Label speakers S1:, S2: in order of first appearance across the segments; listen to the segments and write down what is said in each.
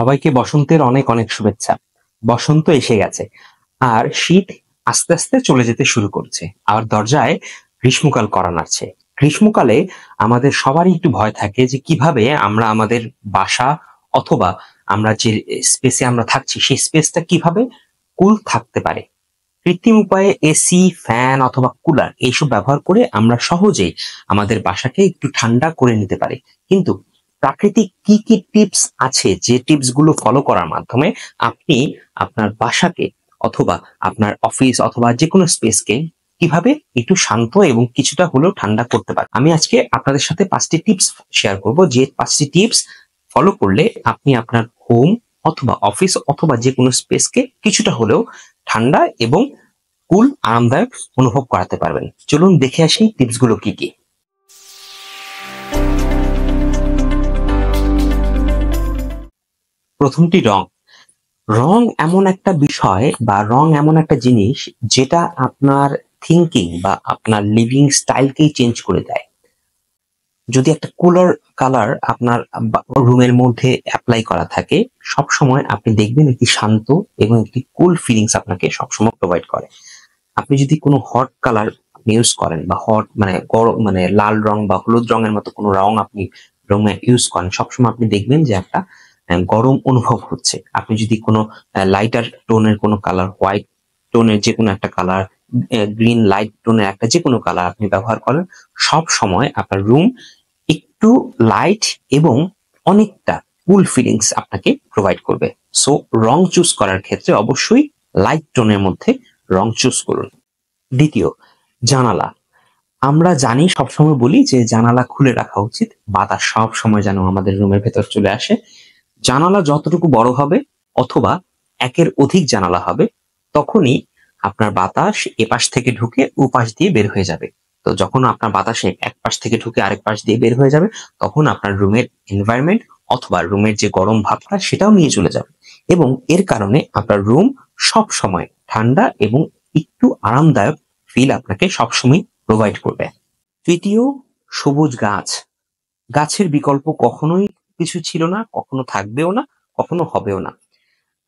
S1: সবাইকে বসন্তের অনেক অনেক শুভেচ্ছা। বসন্ত এসে গেছে আর শীত আস্তে আস্তে চলে যেতে শুরু করছে। আর দরজায় গ্রীষ্মকাল করা নাড়ছে। গ্রীষ্মকালে আমাদের সবারই একটু ভয় থাকে যে কিভাবে আমরা আমাদের বাসা অথবা আমরা যে স্পেসে আমরা থাকছি সেই স্পেসটা কিভাবে কুল থাকতে পারে। কৃত্রিম উপায়ে এসি, ফ্যান অথবা কুলার এইসব ব্যবহার করে আমরা সহজেই আমাদের বাসাকে একটু ঠান্ডা করে নিতে পারি। কিন্তু প্রাকৃতিক কি কি টিপস আছে যে টিপস গুলো ফলো করার মাধ্যমে আপনি আপনার বাসাকে অথবা আপনার অফিস অথবা যে কোনো স্পেসকে কিভাবে একটু শান্ত এবং কিছুটা হলেও ঠান্ডা করতে পারেন। আমি আজকে আপনাদের সাথে 5টি টিপস শেয়ার করব, যে 5টি টিপস ফলো করলে আপনি আপনার হোম অথবা অফিস অথবা যে কোনো স্পেসকে কিছুটা হলেও ঠান্ডা এবং কুল আরামদায়ক অনুভব করাতে পারবেন। চলুন দেখে আসি টিপস গুলো কি কি। প্রথমটি রং। রং এমন একটা বিষয় বা রং এমন একটা জিনিস যেটা আপনার থিঙ্কিং বা আপনার লিভিং স্টাইলকেই চেঞ্জ করে দেয়। যদি একটা কুলার কালার আপনার রুমের মধ্যে অ্যাপ্লাই করা থাকে, সব সময় আপনি দেখবেন একটি শান্ত এবং একটি কুল ফিলিংস আপনাকে সবসময় প্রোভাইড করে। আপনি যদি কোনো হট কালার ইউজ করেন বা হট মানে গরম মানে লাল রং বা হলুদ রঙের মতো কোনো রং আপনি রঙে ইউজ করেন, সবসময় আপনি দেখবেন যে একটা গরম অনুভব হচ্ছে। আপনি যদি কোনো লাইটার টোনের কোনো কালার, হোয়াইট টোনের যে কোনো একটা কালার, গ্রিন লাইট টোনের একটা যে কোনো কালার আপনি ব্যবহার করেন, সব সময় আপনার রুম একটু লাইট এবং অনেকটা কুল ফিলিংস আপনাকে প্রোভাইড করবে। সো রং চুজ করার ক্ষেত্রে অবশ্যই লাইট টোনের মধ্যে রং চুজ করুন। দ্বিতীয়, জানালা। আমরা জানি, সবসময় বলি যে জানালা খুলে রাখা উচিত, বাতাস সব সময় যেন আমাদের রুমের ভেতর চলে আসে। জানালা যতটুকু বড় হবে অথবা একের অধিক জানালা হবে, তখনই আপনার বাতাস এপাশ থেকে ঢুকে ওপাশ দিয়ে বের হয়ে যাবে। তো যখন আপনার বাতাসে এক পাশ থেকে ঢুকে আরেক পাশ দিয়ে বের হয়ে যাবে, তখন আপনার রুমের এনভায়রনমেন্ট অথবা রুমের যে গরম ভাবটা সেটাও নিয়ে চলে যাবে, এবং এর কারণে আপনার রুম সব সময় ঠান্ডা এবং একটু আরামদায়ক ফিল আপনাকে সবসময় প্রোভাইড করবে। তৃতীয়, সবুজ গাছ। গাছের বিকল্প কখনোই কিছু ছিল না, কখনো থাকবেও না, কখনো হবেও না।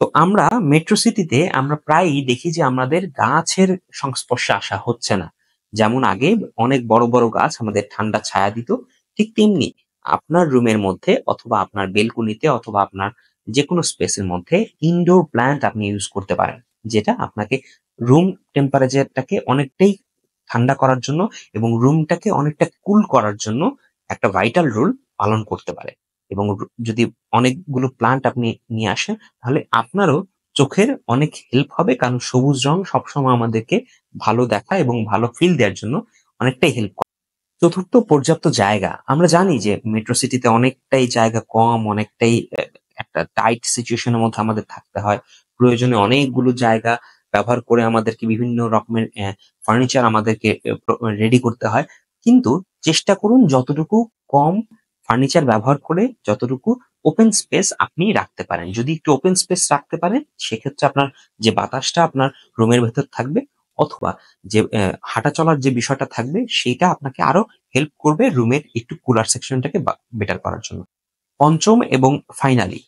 S1: তো আমরা মেট্রো সিটিতে আমরা প্রায়ই দেখি যে আমাদের গাছের সংস্পর্শে আসা হচ্ছে না। যেমন আগে অনেক বড় বড় গাছ আমাদের ঠান্ডা ছায়া দিত, ঠিক তেমনি আপনার রুমের মধ্যে অথবা আপনার বেলকনিতে অথবা আপনার যে কোনো স্পেসের মধ্যে ইনডোর প্ল্যান্ট আপনি ইউজ করতে পারেন, যেটা আপনাকে রুম টেম্পারেচারটাকে অনেকটাই ঠান্ডা করার জন্য এবং রুমটাকে অনেকটা কুল করার জন্য একটা ভাইটাল রোল পালন করতে পারে। এবং যদি অনেকগুলো প্লান্ট আপনি নিয়ে আসেন, তাহলে আপনারও চোখের অনেক হেল্প হবে, কারণ সবুজ রং সবসময় আমাদেরকে ভালো দেখা এবং ভালো ফিল দেওয়ার জন্য অনেকটাই হেল্প করে। চতুর্থ, পর্যাপ্ত জায়গা। আমরা জানি যে মেট্রো সিটিতে অনেকটাই জায়গা কম, অনেকটাই একটা টাইট সিচুয়েশনের মধ্যে আমাদের থাকতে হয়। প্রয়োজনে অনেকগুলো জায়গা ব্যবহার করে আমাদেরকে বিভিন্ন রকমের ফার্নিচার আমাদেরকে রেডি করতে হয়। কিন্তু চেষ্টা করুন যতটুকু কম ফার্নিচার ব্যবহার করে যতটুকু ওপেন স্পেস আপনি রাখতে পারেন। যদি একটু ওপেন স্পেস রাখতে পারেন, সেক্ষেত্রে আপনার যে বাতাসটা আপনার রুমের ভেতর থাকবে অথবা যে হাঁটা চলার যে বিষয়টা থাকবে, সেটা আপনাকে আরো হেল্প করবে রুমের একটু কুলার সেকশনটাকে বেটার করার জন্য। পঞ্চম এবং ফাইনালি,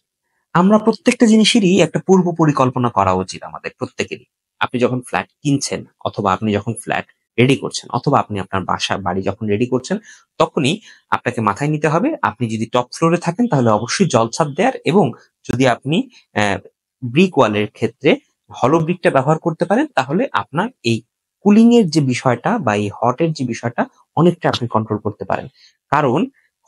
S1: আমরা প্রত্যেকটা জিনিসেরই একটা পূর্ব পরিকল্পনা করা উচিত আমাদের প্রত্যেকেরই। আপনি যখন ফ্ল্যাট কিনছেন অথবা আপনি যখন ফ্ল্যাট রেডি করছেন অথবা আপনি আপনার বাড়ি যখন রেডি করছেন, তখনই আপনাকে মাথায় নিতে হবে, আপনি যদি টপ ফ্লোরে থাকেন তাহলে অবশ্যই জলছাদ দেওয়ার, এবং যদি আপনি ব্রিক ওয়ালের ক্ষেত্রে হলো ব্রিকটা ব্যবহার করতে পারেন, তাহলে আপনার এই কুলিং এর যে বিষয়টা বা এই হটের যে বিষয়টা অনেকটা আপনি কন্ট্রোল করতে পারেন। কারণ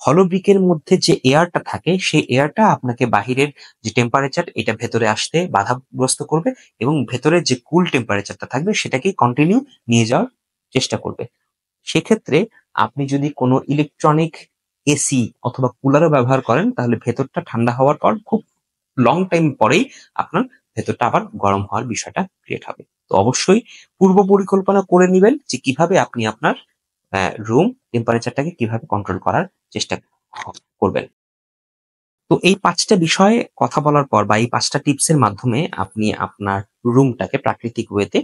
S1: হলো ব্রিকের মধ্যে যে এয়ারটা থাকে, সেই এয়ারটা আপনাকে বাহিরের যে টেম্পারেচার এটা ভেতরে আসতে বাধাগ্রস্ত করবে, এবং ভেতরে যে কুল টেম্পারেচারটা থাকবে সেটাকে কন্টিনিউ নিয়ে যাওয়ার চেষ্টা করবে। সেক্ষেত্রে আপনি যদি কোনো ইলেকট্রনিক এসি অথবা কুলারও ব্যবহার করেন, তাহলে ভেতরটা ঠান্ডা হওয়ার পর খুব লং টাইম পরেই আপনার ভেতরটা আবার গরম হওয়ার বিষয়টা ক্রিয়েট হবে। তো অবশ্যই পূর্ব পরিকল্পনা করে নিবেন যে কিভাবে আপনি আপনার রুম টেম্পারেচারটাকে কিভাবে কন্ট্রোল করার চেষ্টা করবেন। তো এই 5টা বিষয়ে কথা বলার পর বা এই 5টা টিপসের মাধ্যমে আপনি আপনার রুমটাকে প্রাকৃতিক ওয়েতে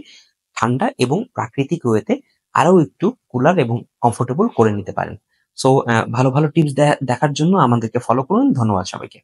S1: ঠান্ডা এবং প্রাকৃতিক ওয়েতে আরো একটু কুলার এবং কমফোর্টেবল করে নিতে পারেন। সো ভালো ভালো টিপস দেখার জন্য আমাদেরকে ফলো করুন। ধন্যবাদ সবাইকে।